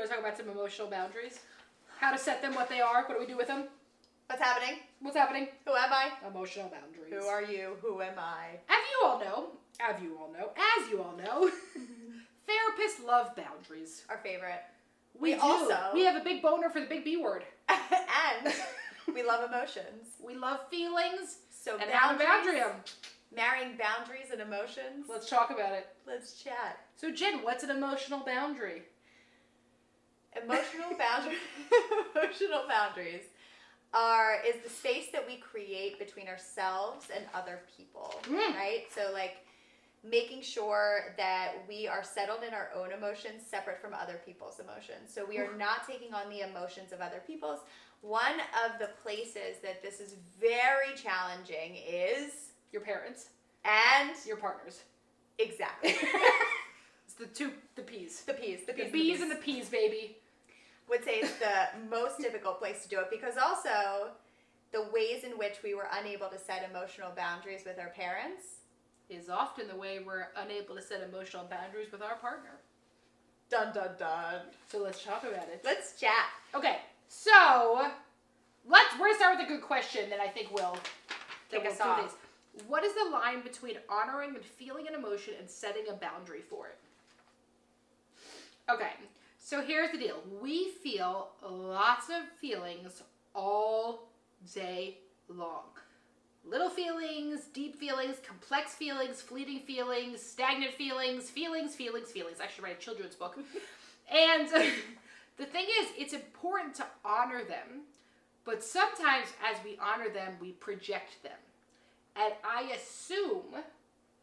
want to talk about some emotional boundaries? How to set them, what they are, what do we do with them? What's happening? What's happening? Who am I? Emotional boundaries. Who are you? Who am I? As you all know, therapists love boundaries. Our favorite. We do. Also... We have a big boner for the big B word. And we love emotions. We love feelings. So and how to boundary them. Marrying boundaries and emotions. Let's talk about it. Let's chat. So Jen, what's an emotional boundary? Emotional boundaries is the space that we create between ourselves and other people, right? So like making sure that we are settled in our own emotions separate from other people's emotions. So we are not taking on the emotions of other people's. One of the places that this is very challenging is your parents and your partners. Exactly. It's the P's. The P's. The B's and the P's, baby. Would say it's the most difficult place to do it because also the ways in which we were unable to set emotional boundaries with our parents is often the way we're unable to set emotional boundaries with our partner. Dun dun dun. So let's talk about it. Let's chat. Okay, so we're gonna start with a good question that I think will take us off. What is the line between honoring and feeling an emotion and setting a boundary for it? Okay, so here's the deal. We feel lots of feelings all day long. Little feelings, deep feelings, complex feelings, fleeting feelings, stagnant feelings. I should write a children's book. And the thing is, it's important to honor them, but sometimes as we honor them, we project them. And I assume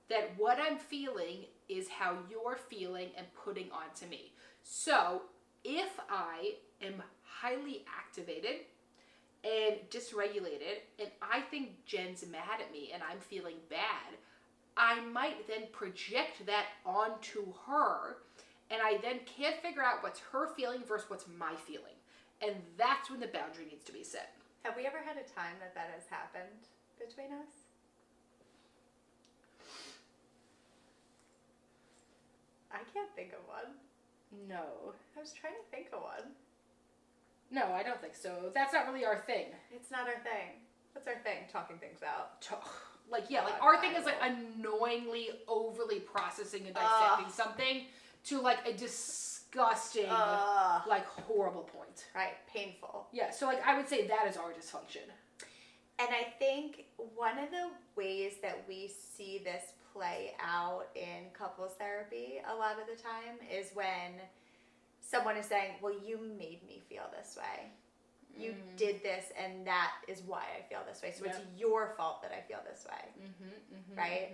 that what I'm feeling is how you're feeling and putting onto me. So if I am highly activated and dysregulated and I think Jen's mad at me and I'm feeling bad, I might then project that onto her and I then can't figure out what's her feeling versus what's my feeling. And that's when the boundary needs to be set. Have we ever had a time that has happened between us? I can't think of one. No. I was trying to think of one. No, I don't think so. That's not really our thing. It's not our thing. What's our thing? Talking things out. Our thing is like annoyingly overly processing and dissecting something to like a disgusting, like horrible point. Right, painful. Yeah, so like I would say that is our dysfunction. And I think one of the ways that we see this play out in couples therapy a lot of the time is when someone is saying, well, you made me feel this way. You did this and that is why I feel this way. So it's your fault that I feel this way. Right?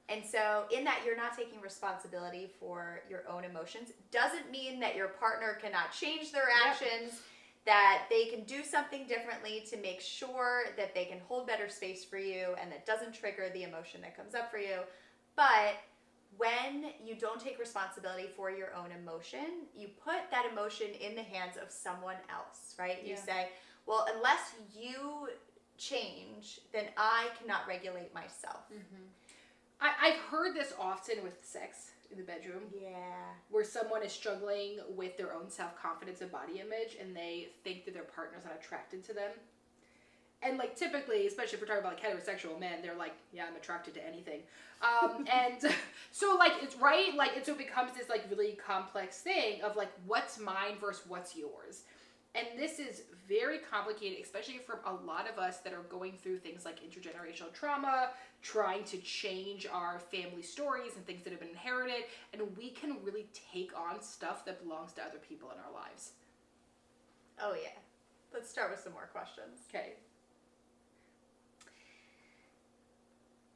And so in that you're not taking responsibility for your own emotions. Doesn't mean that your partner cannot change their actions, that they can do something differently to make sure that they can hold better space for you and that doesn't trigger the emotion that comes up for you. But when you don't take responsibility for your own emotion, you put that emotion in the hands of someone else, right? You say, well, unless you change, then I cannot regulate myself. I've heard this often with sex in the bedroom. Yeah. Where someone is struggling with their own self-confidence and body image and they think that their partner's not attracted to them. And like typically, especially if we're talking about like heterosexual men, they're like, yeah, I'm attracted to anything. And so like, it's right. Like, so it becomes this like really complex thing of like, what's mine versus what's yours. And this is very complicated, especially for a lot of us that are going through things like intergenerational trauma, trying to change our family stories and things that have been inherited. And we can really take on stuff that belongs to other people in our lives. Oh, yeah. Let's start with some more questions. Okay.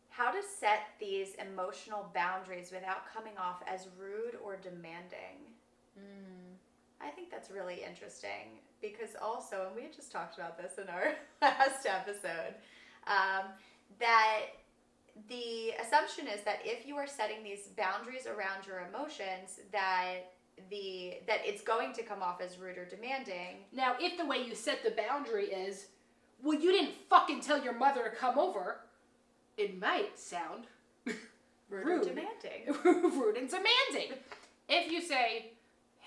How to set these emotional boundaries without coming off as rude or demanding. I think that's really interesting because also, and we had just talked about this in our last episode, that the assumption is that if you are setting these boundaries around your emotions, that it's going to come off as rude or demanding. Now, if the way you set the boundary is, well, you didn't fucking tell your mother to come over, it might sound rude and demanding. Rude and demanding. If you say,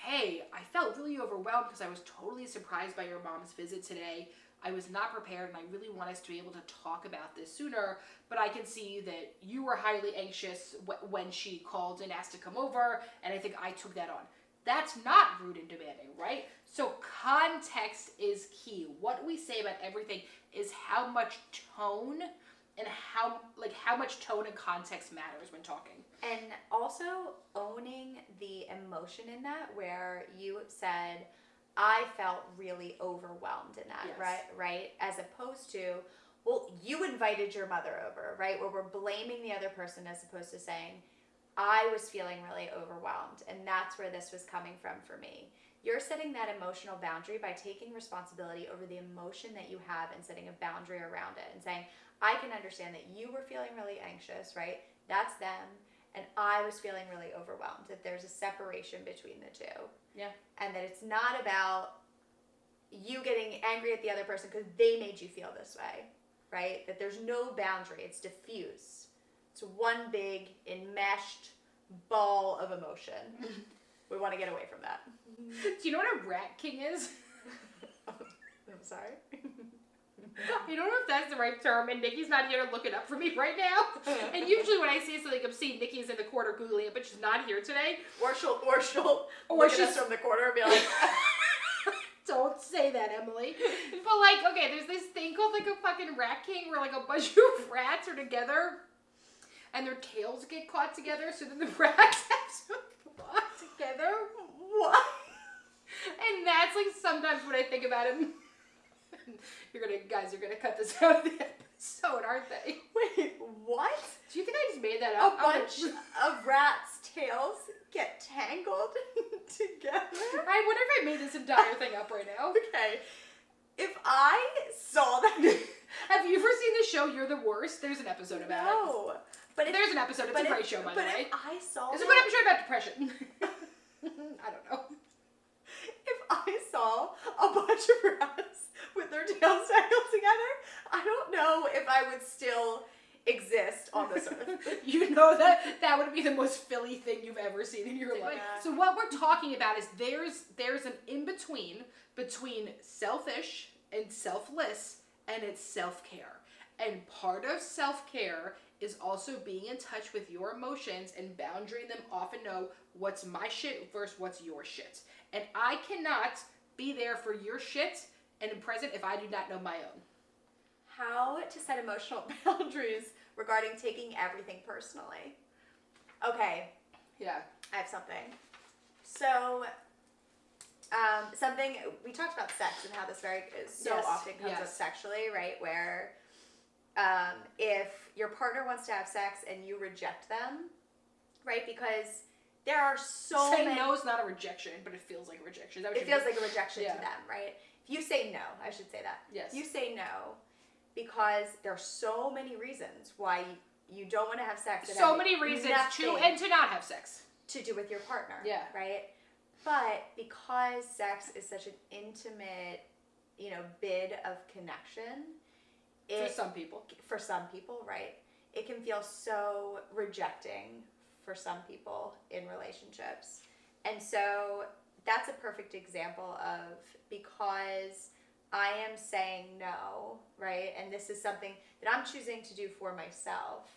hey, I felt really overwhelmed because I was totally surprised by your mom's visit today. I was not prepared, and I really want us to be able to talk about this sooner, but I can see that you were highly anxious when she called and asked to come over, and I think I took that on. That's not rude and demanding, right? So context is key. What we say about everything is how much tone and how much tone and context matters when talking. And also owning the emotion in that, where you said, I felt really overwhelmed in that, Yes. right? As opposed to, well, you invited your mother over, right? Where we're blaming the other person as opposed to saying, I was feeling really overwhelmed, and that's where this was coming from for me. You're setting that emotional boundary by taking responsibility over the emotion that you have and setting a boundary around it and saying, I can understand that you were feeling really anxious, right? That's them. And I was feeling really overwhelmed, that there's a separation between the two. Yeah. And that it's not about you getting angry at the other person because they made you feel this way, right? That there's no boundary. It's diffuse. It's one big enmeshed ball of emotion. We want to get away from that. Do you know what a rat king is? I'm sorry. I don't know if that's the right term, and Nikki's not here to look it up for me right now. And usually when I say something obscene, Nikki's in the corner Googling it, but she's not here today. Or she'll look at us from the corner and be like, don't say that, Emily. But like, okay, there's this thing called like a fucking rat king where like a bunch of rats are together and their tails get caught together, so then the rats have to walk together. what? And that's like sometimes when I think about it. You're gonna cut this out of the episode, aren't they? Wait, what? Do you think I just made that up? A bunch of rats' tails get tangled together? I wonder if I made this entire thing up right now. Okay. If I saw that... Have you ever seen the show You're the Worst? There's an episode about it. No. But There's an episode. It's a great show, by the way. But if I saw It's a good episode about depression. I don't know. If I saw a bunch of rats with their tails tangled together, I don't know if I would still exist on this earth. You know that would be the most Philly thing you've ever seen in your life. Yeah. So what we're talking about is there's an in-between between selfish and selfless, and it's self-care. And part of self-care is also being in touch with your emotions and boundarying them off and know what's my shit versus what's your shit. And I cannot be there for your shit and present if I do not know my own. How to set emotional boundaries regarding taking everything personally. Okay, Yeah. I have something. So, something, we talked about sex and how this Yes, often comes yes. up sexually, right? Where if your partner wants to have sex and you reject them, right? Because there are so Saying many... no is not a rejection, but it feels like a rejection. Is that what It you feels mean? like a rejection Yeah. to them, right? If you say no, I should say that. Yes. You say no because there are so many reasons why you don't want to have sex. that So have many reasons to nothing and to not have sex. to do with your partner. Yeah. Right? But because sex is such an intimate, bid of connection, For some people. for some people, right? It can feel so rejecting for some people in relationships. And so that's a perfect example of, because I am saying no, right? And this is something that I'm choosing to do for myself,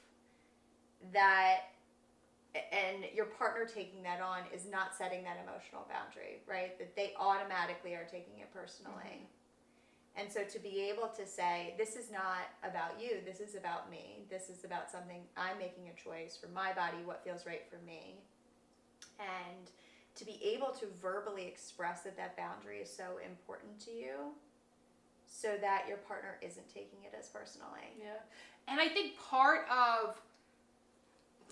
and your partner taking that on is not setting that emotional boundary, right? That they automatically are taking it personally. Mm-hmm. And so to be able to say, this is not about you, this is about me, this is about something I'm making a choice for my body, what feels right for me. And to be able to verbally express that boundary is so important to you, so that your partner isn't taking it as personally. Yeah. And I think part of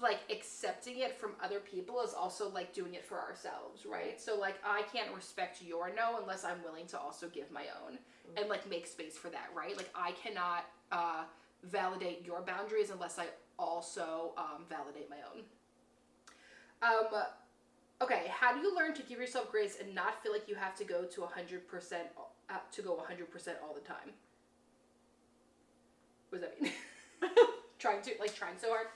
like accepting it from other people is also like doing it for ourselves, right? So like I can't respect your no unless I'm willing to also give my own and like make space for that, right? Like I cannot validate your boundaries unless I also validate my own. Okay, how do you learn to give yourself grace and not feel like you have to go to 100% all the time? What does that mean? trying so hard?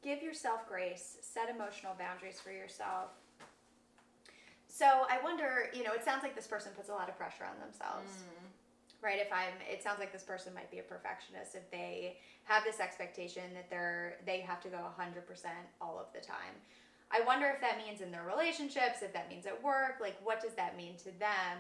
give yourself grace, set emotional boundaries for yourself. So I wonder, it sounds like this person puts a lot of pressure on themselves. Right? It sounds like this person might be a perfectionist if they have this expectation that they have to go 100% all of the time. I wonder if that means in their relationships, if that means at work, like what does that mean to them?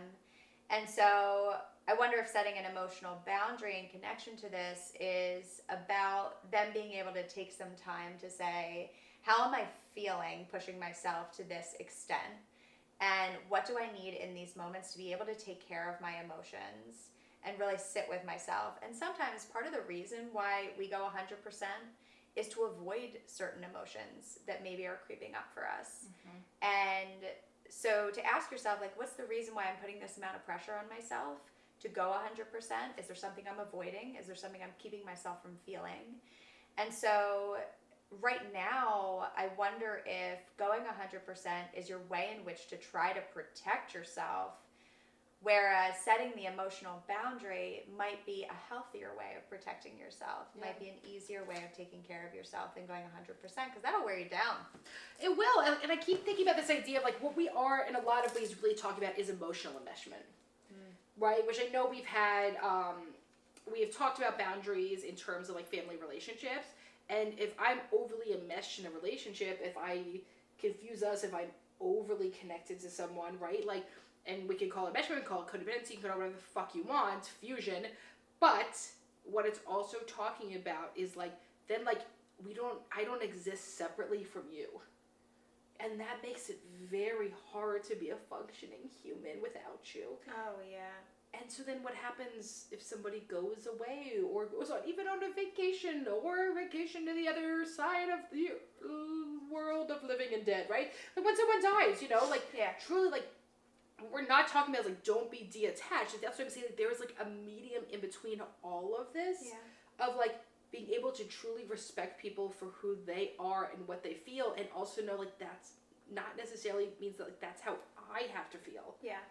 And so I wonder if setting an emotional boundary in connection to this is about them being able to take some time to say, how am I feeling pushing myself to this extent? And what do I need in these moments to be able to take care of my emotions and really sit with myself? And sometimes part of the reason why we go 100% is to avoid certain emotions that maybe are creeping up for us. And so to ask yourself, like, what's the reason why I'm putting this amount of pressure on myself to go 100%? Is there something I'm avoiding? Is there something I'm keeping myself from feeling? And so right now, I wonder if going 100% is your way in which to try to protect yourself, whereas setting the emotional boundary might be a healthier way of protecting yourself, might be an easier way of taking care of yourself than going 100%, because that'll wear you down. It will, and I keep thinking about this idea of like what we are in a lot of ways really talking about is emotional enmeshment, right? Which I know we have talked about boundaries in terms of like family relationships, and if I'm overly enmeshed in a relationship, if I confuse us, if I'm overly connected to someone, right? Like, and we can call it enmeshment, we can call it codependency, you can call it whatever the fuck you want, fusion. But what it's also talking about is like, then like, I don't exist separately from you. And that makes it very hard to be a functioning human without you. Oh, yeah. And so then what happens if somebody goes away or goes on, even on a vacation or a vacation to the other side of the world of living and dead, right? Like when someone dies, like, truly, like, we're not talking about, like, don't be detached. That's what I'm saying. Like, there is, like, a medium in between all of this of, like, being able to truly respect people for who they are and what they feel, and also know, like, that's not necessarily means that, like, that's how I have to feel. Yeah.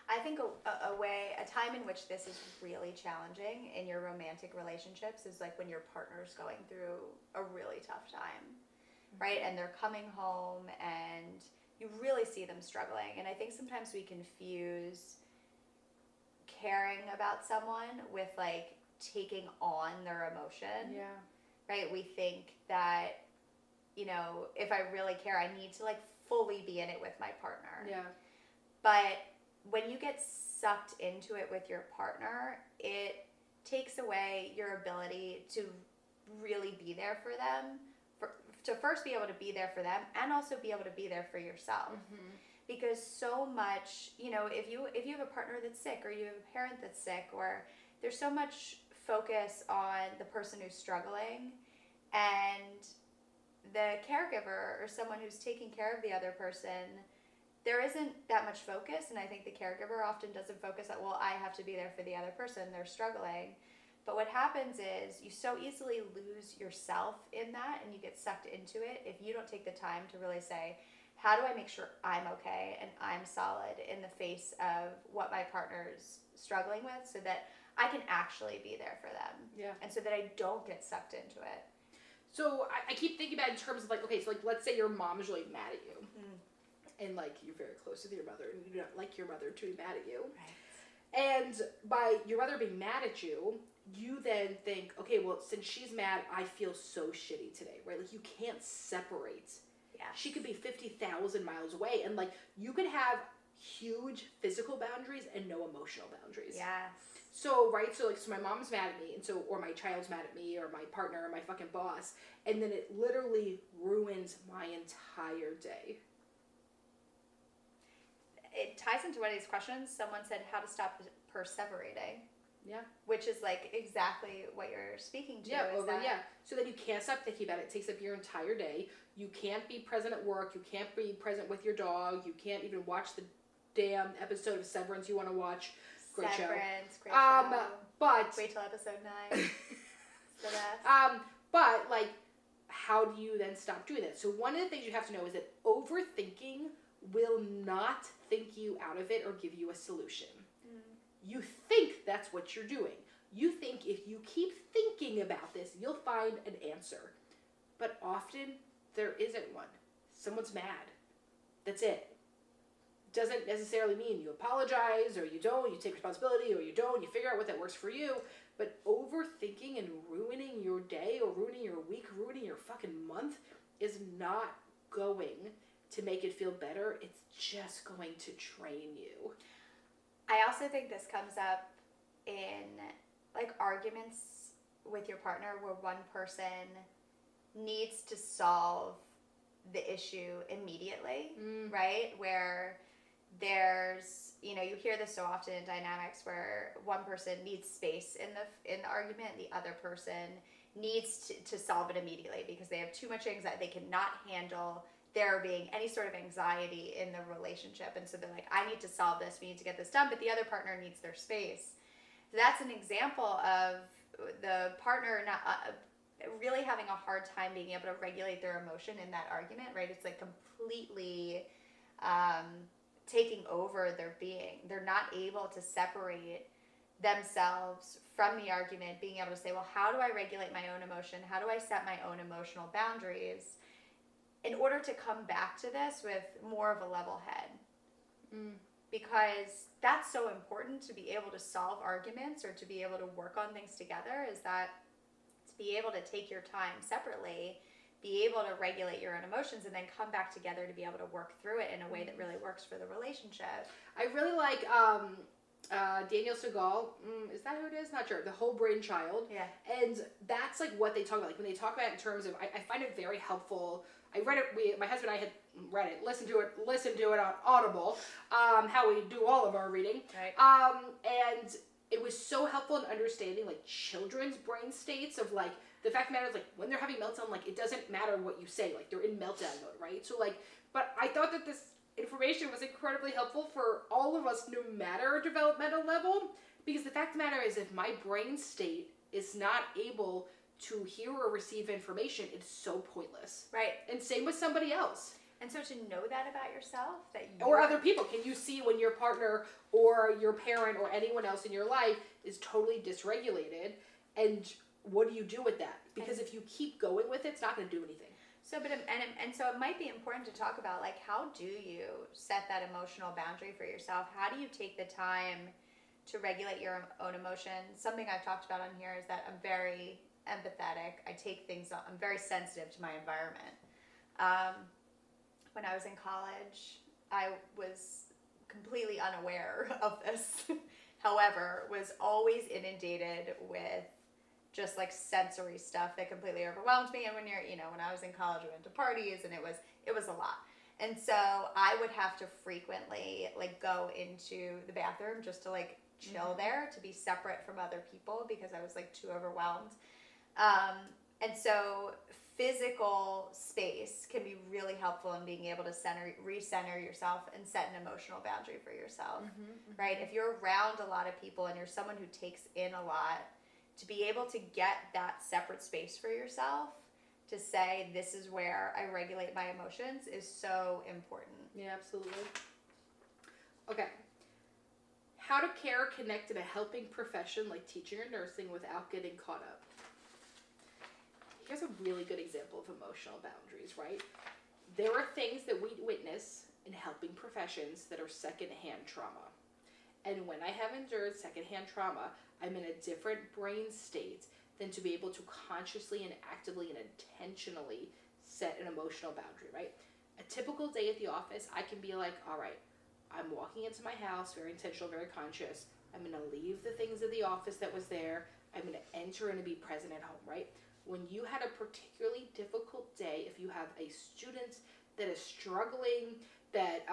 I think a time in which this is really challenging in your romantic relationships is like when your partner's going through a really tough time, right? And they're coming home and you really see them struggling. And I think sometimes we confuse caring about someone with like taking on their emotion. Yeah. Right? We think that, if I really care, I need to like fully be in it with my partner. Yeah. But when you get sucked into it with your partner, it takes away your ability to really be there for them, to first be able to be there for them and also be able to be there for yourself. Because so much, if you have a partner that's sick or you have a parent that's sick, or there's so much focus on the person who's struggling, and the caregiver or someone who's taking care of the other person, there isn't that much focus, and I think the caregiver often doesn't focus on, well, I have to be there for the other person, they're struggling. But what happens is you so easily lose yourself in that, and you get sucked into it if you don't take the time to really say, how do I make sure I'm okay and I'm solid in the face of what my partner's struggling with, so that I can actually be there for them. Yeah. And so that I don't get sucked into it. So I keep thinking about it in terms of like, okay, so like let's say your mom is really mad at you. And, like, you're very close with your mother, and you do not like your mother to be mad at you. Right. And by your mother being mad at you, you then think, okay, well, since she's mad, I feel so shitty today, right? Like, you can't separate. Yeah. She could be 50,000 miles away, and, like, you could have huge physical boundaries and no emotional boundaries. Yes. So, right, so my mom's mad at me, and so, or my child's mad at me, or my partner, or my fucking boss, and then it literally ruins my entire day. It ties into one of these questions. Someone said how to stop perseverating. Yeah. Which is like exactly what you're speaking to. Yeah, So then you can't stop thinking about it. It takes up your entire day. You can't be present at work. You can't be present with your dog. You can't even watch the damn episode of Severance you want to watch. Great show. Great show. But wait till episode 9. So that's but like, how do you then stop doing that? So one of the things you have to know is that overthinking will not think you out of it or give you a solution. You think that's what you're doing. You think if you keep thinking about this, you'll find an answer. but often there isn't one. Someone's mad. That's it. Doesn't necessarily mean you apologize or you don't, you take responsibility or you don't, you figure out what that works for you. But overthinking and ruining your day or ruining your week, ruining your fucking month is not going to make it feel better. It's just going to drain you. I also think this comes up in like arguments with your partner where one person needs to solve the issue immediately, right? Where there's, you hear this so often in dynamics where one person needs space in the argument, and the other person needs to solve it immediately because they have too much anxiety. They cannot handle there being any sort of anxiety in the relationship, and so they're like, I need to solve this, we need to get this done, but the other partner needs their space. So that's an example of the partner not really having a hard time being able to regulate their emotion in that argument, right? It's like completely taking over their being. They're not able to separate themselves from the argument, being able to say, well, how do I regulate my own emotion? How do I set my own emotional boundaries in order to come back to this with more of a level head? Because that's so important to be able to solve arguments or to be able to work on things together, is that to be able to take your time separately, be able to regulate your own emotions, and then come back together to be able to work through it in a way that really works for the relationship. I really like Daniel Segal, is that who it is? Not sure. The Whole Brain Child. Yeah. And that's like what they talk about. Like when they talk about it in terms of, I find it very helpful. I read it, my husband and I had read it, listened to it on Audible, how we do all of our reading. Right. And it was so helpful in understanding like children's brain states of like, the fact of the matter is like when they're having meltdown, like it doesn't matter what you say, like they're in meltdown mode, right? So like, but I thought that this information was incredibly helpful for all of us, no matter our developmental level, because the fact of the matter is if my brain state is not able to hear or receive information, it's so pointless. Right. And same with somebody else. And so to know that about yourself, that or other people, can you see when your partner or your parent or anyone else in your life is totally dysregulated, and what do you do with that? Because if you keep going with it, it's not going to do anything. So, so it might be important to talk about, like, how do you set that emotional boundary for yourself? How do you take the time to regulate your own emotions? Something I've talked about on here is that I'm very empathetic. I take things on. I'm very sensitive to my environment. When I was in college, I was completely unaware of this. However, was always inundated with just like sensory stuff that completely overwhelmed me. And when when I was in college, I went to parties and it was a lot. And so I would have to frequently like go into the bathroom just to like chill there, to be separate from other people because I was like too overwhelmed. And so physical space can be really helpful in being able to recenter yourself and set an emotional boundary for yourself, right? If you're around a lot of people and you're someone who takes in a lot, to be able to get that separate space for yourself to say, this is where I regulate my emotions, is so important. Yeah, absolutely. Okay. How to care, connect in a helping profession like teaching or nursing without getting caught up. Here's a really good example of emotional boundaries, right? There are things that we witness in helping professions that are secondhand trauma. And when I have endured secondhand trauma, I'm in a different brain state than to be able to consciously and actively and intentionally set an emotional boundary, right? A typical day at the office, I can be like, all right, I'm walking into my house, very intentional, very conscious. I'm going to leave the things of the office that was there. I'm going to enter and be present at home, right? When you had a particularly difficult day, if you have a student that is struggling, that,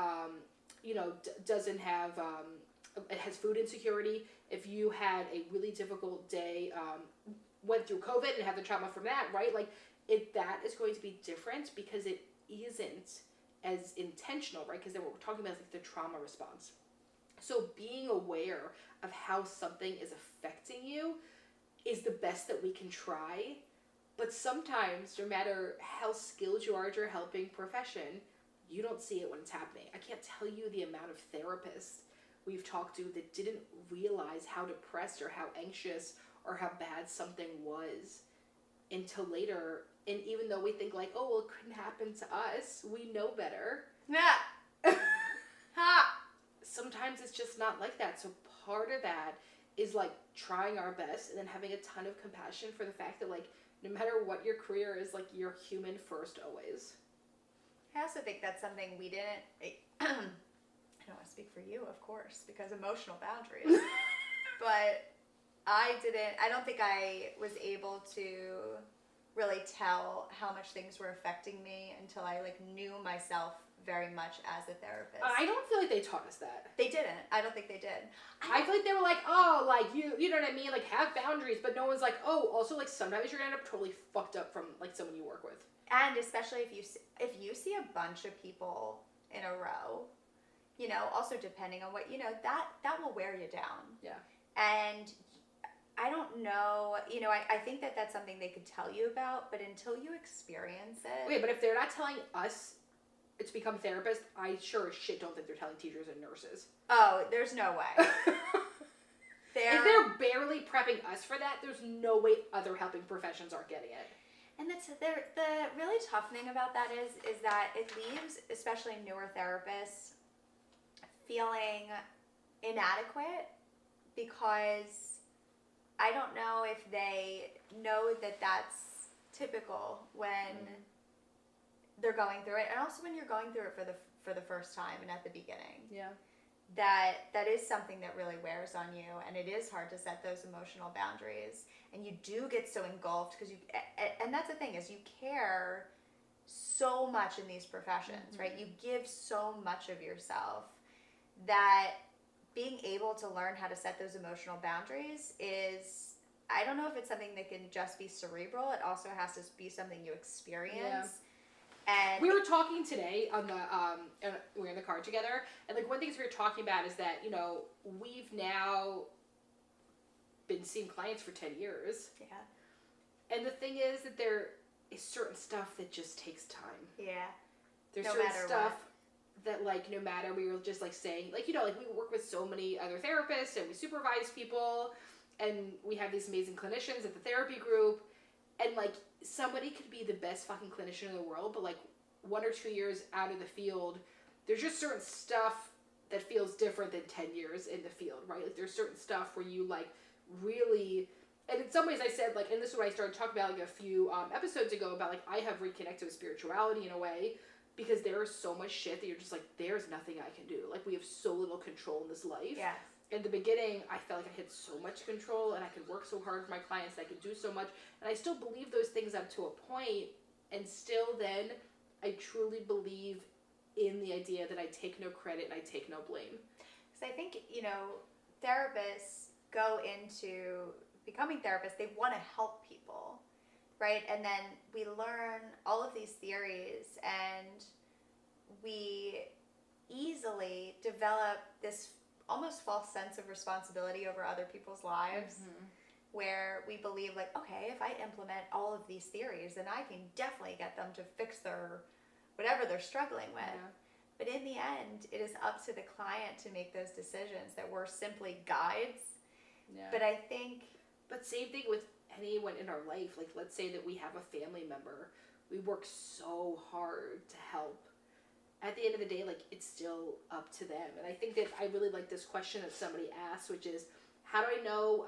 doesn't have, has food insecurity, if you had a really difficult day, went through COVID and have the trauma from that, right? Like, that is going to be different because it isn't as intentional, right? Because then what we're talking about is like the trauma response. So being aware of how something is affecting you is the best that we can try. But sometimes, no matter how skilled you are at your helping profession, you don't see it when it's happening. I can't tell you the amount of therapists we've talked to that didn't realize how depressed or how anxious or how bad something was until later And even though we think like, oh, well, it couldn't happen to us, we know better. Yeah. Ha! Sometimes it's just not like that. So part of that is like trying our best and then having a ton of compassion for the fact that like no matter what your career is, like you're human first always. I also think that's something we didn't. I don't want to speak for you, of course, because emotional boundaries. But I don't think I was able to really tell how much things were affecting me until I like knew myself very much as a therapist. I don't feel like they taught us that. They didn't. I don't think they did. I feel like they were like, oh, like you know what I mean? Like have boundaries, but no one's like, oh, also like sometimes you're gonna end up totally fucked up from like someone you work with. And especially if you see a bunch of people in a row, you know, also depending on what, you know, that will wear you down. Yeah. And I don't know, you know, I think that that's something they could tell you about, but until you experience it. Okay, but if they're not telling us to become therapists, I sure as shit don't think they're telling teachers and nurses. Oh, there's no way. If they're barely prepping us for that, there's no way other helping professions aren't getting it. And the really tough thing about that is that it leaves, especially newer therapists, feeling inadequate because I don't know if they know that that's typical when they're going through it, and also when you're going through it for the first time and at the beginning. Yeah. That is something that really wears on you, and it is hard to set those emotional boundaries, and you do get so engulfed because and that's the thing is you care so much in these professions, right? You give so much of yourself that being able to learn how to set those emotional boundaries is, I don't know if it's something that can just be cerebral. It also has to be something you experience. Yeah. And we were talking today on the and we were in the car together, and like one thing we were talking about is that, you know, we've now been seeing clients for 10 years. Yeah. And the thing is that there is certain stuff that just takes time. Yeah. There's No certain matter stuff what. that like no matter, we were just like saying, like, you know, like we work with so many other therapists and we supervise people and we have these amazing clinicians at the therapy group, and like somebody could be the best fucking clinician in the world, but like 1 or 2 years out of the field, there's just certain stuff that feels different than 10 years in the field, right? Like there's certain stuff where you like really, and in some ways I said like, and this is what I started talking about like a few episodes ago about like I have reconnected with spirituality in a way because there is so much shit that you're just like, there's nothing I can do. Like we have so little control in this life. Yeah. In the beginning, I felt like I had so much control and I could work so hard for my clients, I could do so much. And I still believe those things up to a point, and still then I truly believe in the idea that I take no credit and I take no blame. Because I think, you know, therapists go into becoming therapists, they want to help people, right? And then we learn all of these theories and we easily develop this almost false sense of responsibility over other people's lives, where we believe like, okay, if I implement all of these theories, then I can definitely get them to fix their whatever they're struggling with. Yeah. But in the end, it is up to the client to make those decisions, that we're simply guides. Yeah. But I think... But same thing with anyone in our life. Like, let's say that we have a family member. We work so hard to help. At the end of the day, like, it's still up to them. And I think that I really like this question that somebody asked, which is, how do I know,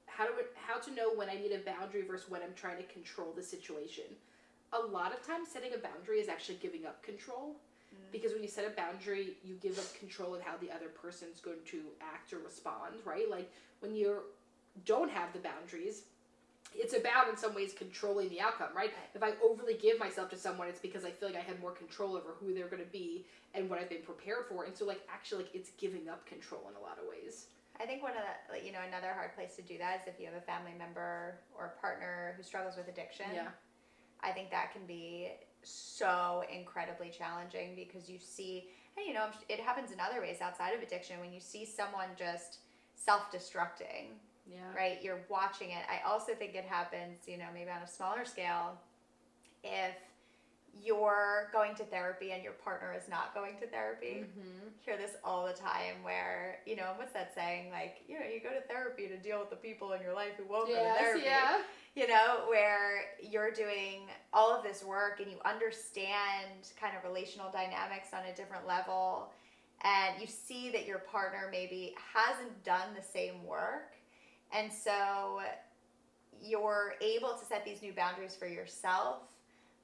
how to know when I need a boundary versus when I'm trying to control the situation? A lot of times setting a boundary is actually giving up control. Because when you set a boundary, you give up control of how the other person's going to act or respond, right? Like, when you don't have the boundaries, it's about, in some ways, controlling the outcome, right? If I overly give myself to someone, it's because I feel like I have more control over who they're going to be and what I've been prepared for. And so, like, actually, like, it's giving up control in a lot of ways. I think one of the, you know, another hard place to do that is if you have a family member or a partner who struggles with addiction. Yeah. I think that can be so incredibly challenging because you see, and you know, it happens in other ways outside of addiction when you see someone just self-destructing. Yeah. Right? You're watching it. I also think it happens, you know, maybe on a smaller scale if you're going to therapy and your partner is not going to therapy. Mm-hmm. Hear this all the time where, you know, what's that saying? Like, you know, you go to therapy to deal with the people in your life who won't go to therapy. Yeah. You know, where you're doing all of this work and you understand kind of relational dynamics on a different level, and you see that your partner maybe hasn't done the same work, and so you're able to set these new boundaries for yourself,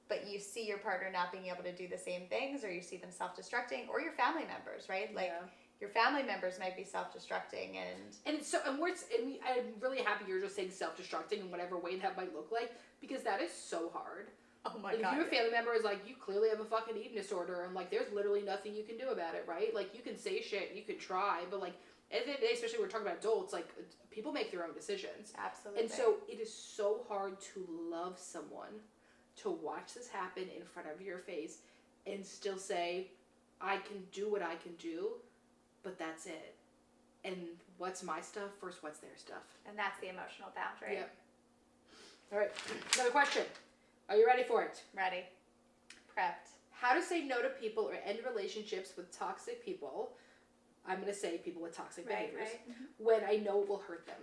but you see your partner not being able to do the same things, or you see them self-destructing, or your family members, right? Like, your family members might be self-destructing, and it's so, and I'm really happy you're just saying self-destructing in whatever way that might look like, because that is so hard. oh my Like, god, if your family member is like, you clearly have a fucking eating disorder, and like, there's literally nothing you can do about it, right? Like, you can say shit, you can try, but like, at the end of the day, especially when we're talking about adults, like, people make their own decisions. Absolutely. And so it is so hard to love someone, to watch this happen in front of your face, and still say, I can do what I can do, but that's it. And what's my stuff versus what's their stuff. And that's the emotional boundary. Yep. All right, another question. Are you ready for it? Ready. Prepped. How to say no to people or end relationships with toxic people. I'm going to say people with toxic behaviors. Right. Mm-hmm. When I know it will hurt them.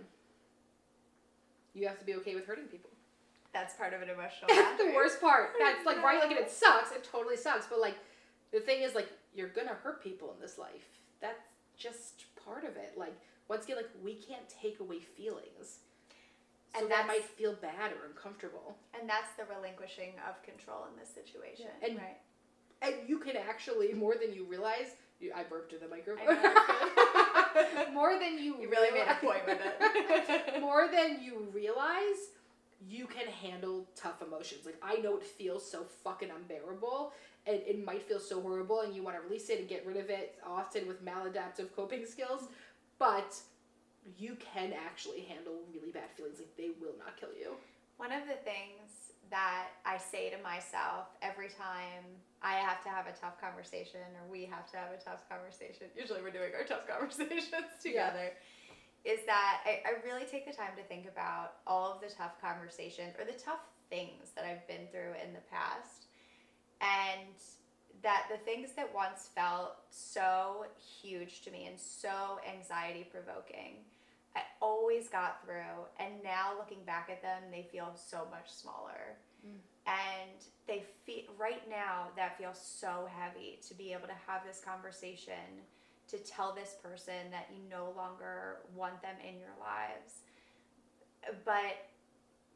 You have to be okay with hurting people. That's part of an emotional That's boundary. the worst part. That's like, right, like, and it sucks. It totally sucks. But like, the thing is, like, you're going to hurt people in this life. That's just part of it. Like, once again, like, we can't take away feelings. So And that that's- might feel bad or uncomfortable. And that's the relinquishing of control in this situation. Yeah. And- right. And you can actually, more than you realize, I burped in the microphone. I know, More than you really made a point with it. More than you realize, you can handle tough emotions. Like, I know it feels so fucking unbearable, and it might feel so horrible, and you want to release it and get rid of it, often with maladaptive coping skills, but you can actually handle really bad feelings. Like, they will not kill you. One of the things that I say to myself every time I have to have a tough conversation, or we have to have a tough conversation, usually we're doing our tough conversations together, is that I really take the time to think about all of the tough conversations or the tough things that I've been through in the past, and that the things that once felt so huge to me and so anxiety provoking, I always got through, and now looking back at them, they feel so much smaller. And they feel, right now, that feels so heavy to be able to have this conversation, to tell this person that you no longer want them in your lives. But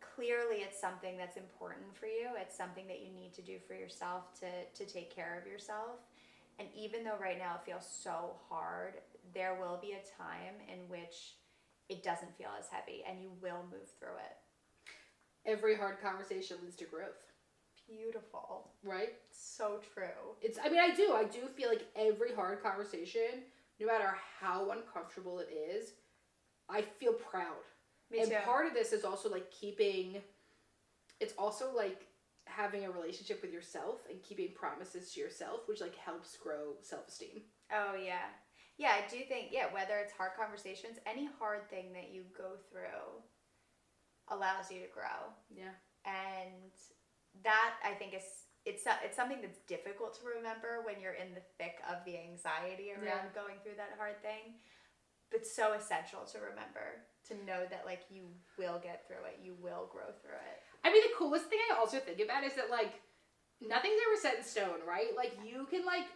clearly it's something that's important for you. It's something that you need to do for yourself to take care of yourself. And even though right now it feels so hard, there will be a time in which it doesn't feel as heavy, and you will move through it. Every hard conversation leads to growth. Beautiful. Right? So true. I do feel like every hard conversation, no matter how uncomfortable it is, I feel proud. Me too. And part of this is also like it's also like having a relationship with yourself and keeping promises to yourself, which like helps grow self-esteem. Oh, yeah. Yeah, I do think, whether it's hard conversations, any hard thing that you go through allows you to grow. Yeah. And that, I think, it's something that's difficult to remember when you're in the thick of the anxiety around going through that hard thing, but so essential to remember, to know that, like, you will get through it, you will grow through it. I mean, the coolest thing I also think about is that, like, nothing's ever set in stone, right? Like, you can, like,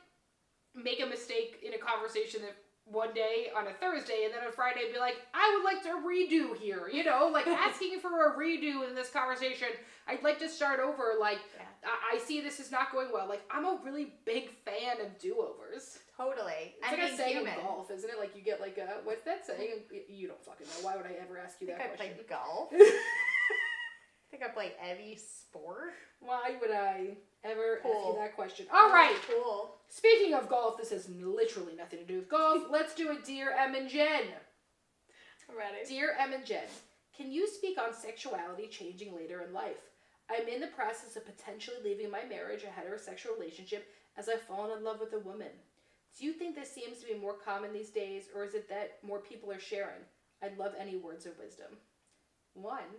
make a mistake in a conversation that one day on a Thursday, and then on Friday be like, I would like to redo here, you know, like asking for a redo in this conversation. I'd like to start over. Like, I see this is not going well. Like, I'm a really big fan of do-overs. Totally. It's like a saying in golf, isn't it? Like, you get like a, what's that saying? You don't fucking know. Why would I ever ask you that question? I play golf. I think I play any sport. Why would I ever ask you that question? All All right. Cool. Speaking of golf, this has literally nothing to do with golf. Let's do it, Dear Em and Jen. I'm ready. Dear Em and Jen, can you speak on sexuality changing later in life? I'm in the process of potentially leaving my marriage, a heterosexual relationship, as I've fallen in love with a woman. Do you think this seems to be more common these days, or is it that more people are sharing? I'd love any words of wisdom. One,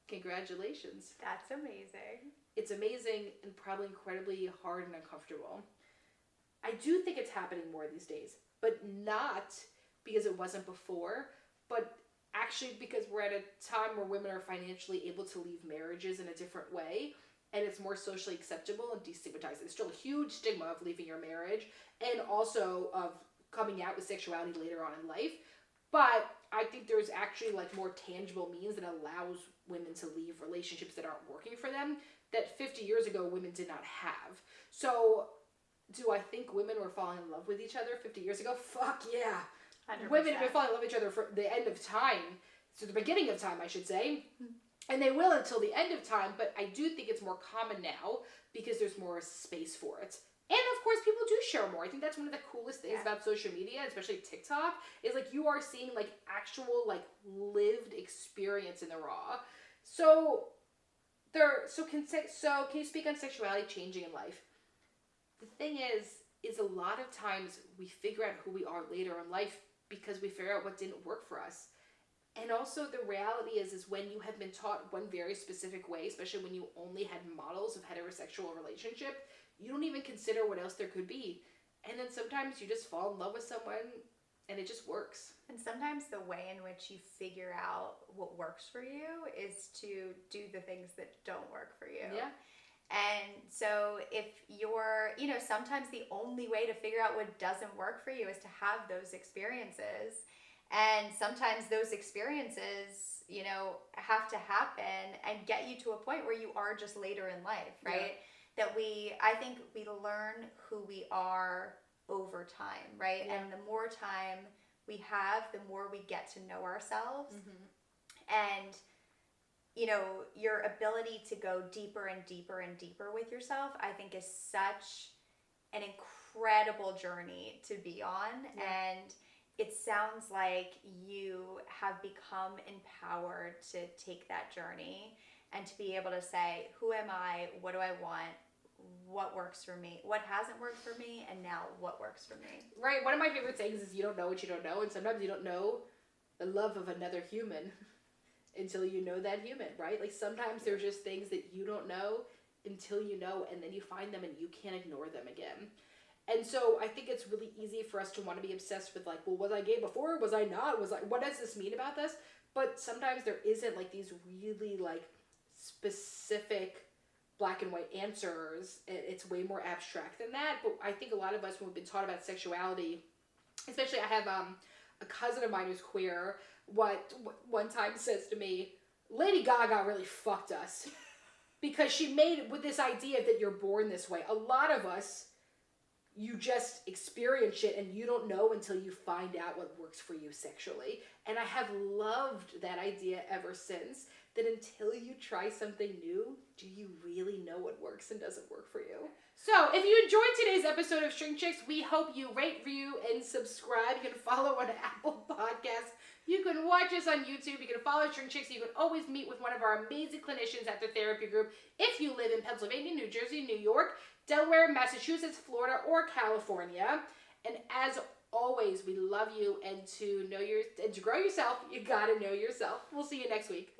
Congratulations. That's amazing. It's amazing and probably incredibly hard and uncomfortable. I do think it's happening more these days, but not because it wasn't before, but actually because we're at a time where women are financially able to leave marriages in a different way, and it's more socially acceptable and destigmatized. There's still a huge stigma of leaving your marriage and also of coming out with sexuality later on in life, but I think there's actually like more tangible means that allows women to leave relationships that aren't working for them that 50 years ago women did not have. So do I think women were falling in love with each other 50 years ago? Fuck yeah. 100%. Women have been falling in love with each other for the end of time, so the beginning of time, I should say. And they will until the end of time, but I do think it's more common now because there's more space for it. And of course, people do share more. I think that's one of the coolest things about social media, especially TikTok, is like you are seeing like actual like lived experience in the raw. So can you speak on sexuality changing in life? The thing is a lot of times we figure out who we are later in life because we figure out what didn't work for us. And also the reality is when you have been taught one very specific way, especially when you only had models of heterosexual relationship, you don't even consider what else there could be. And then sometimes you just fall in love with someone and it just works. And sometimes the way in which you figure out what works for you is to do the things that don't work for you. Yeah. And so if you're, sometimes the only way to figure out what doesn't work for you is to have those experiences. And sometimes those experiences, have to happen and get you to a point where you are just later in life, right? Yeah. That I think we learn who we are over time, right? Yeah. And the more time we have, the more we get to know ourselves. Mm-hmm. And your ability to go deeper and deeper and deeper with yourself, I think is such an incredible journey to be on. Yeah. And it sounds like you have become empowered to take that journey and to be able to say, who am I? What do I want? What works for me? What hasn't worked for me? And now what works for me? Right. One of my favorite sayings is you don't know what you don't know. And sometimes you don't know the love of another human until you know that human, right? Like sometimes there's just things that you don't know until you know, and then you find them and you can't ignore them again. And so I think it's really easy for us to want to be obsessed with like, well, was I gay before? Was I not? What does this mean about this? But sometimes there isn't like these really like specific black and white answers. It's way more abstract than that. But I think a lot of us, when we've been taught about sexuality, especially I have a cousin of mine who's queer, what one time says to me, Lady Gaga really fucked us because she made it with this idea that you're born this way. A lot of us, you just experience shit and you don't know until you find out what works for you sexually. And I have loved that idea ever since, that until you try something new, do you really know what works and doesn't work for you? So if you enjoyed today's episode of ShrinkChicks, we hope you rate, review, and subscribe. You can follow on Apple Podcasts. You can watch us on YouTube. You can follow ShrinkChicks. You can always meet with one of our amazing clinicians at the therapy group if you live in Pennsylvania, New Jersey, New York, Delaware, Massachusetts, Florida, or California. And as always, we love you, and to grow yourself, you gotta know yourself. We'll see you next week.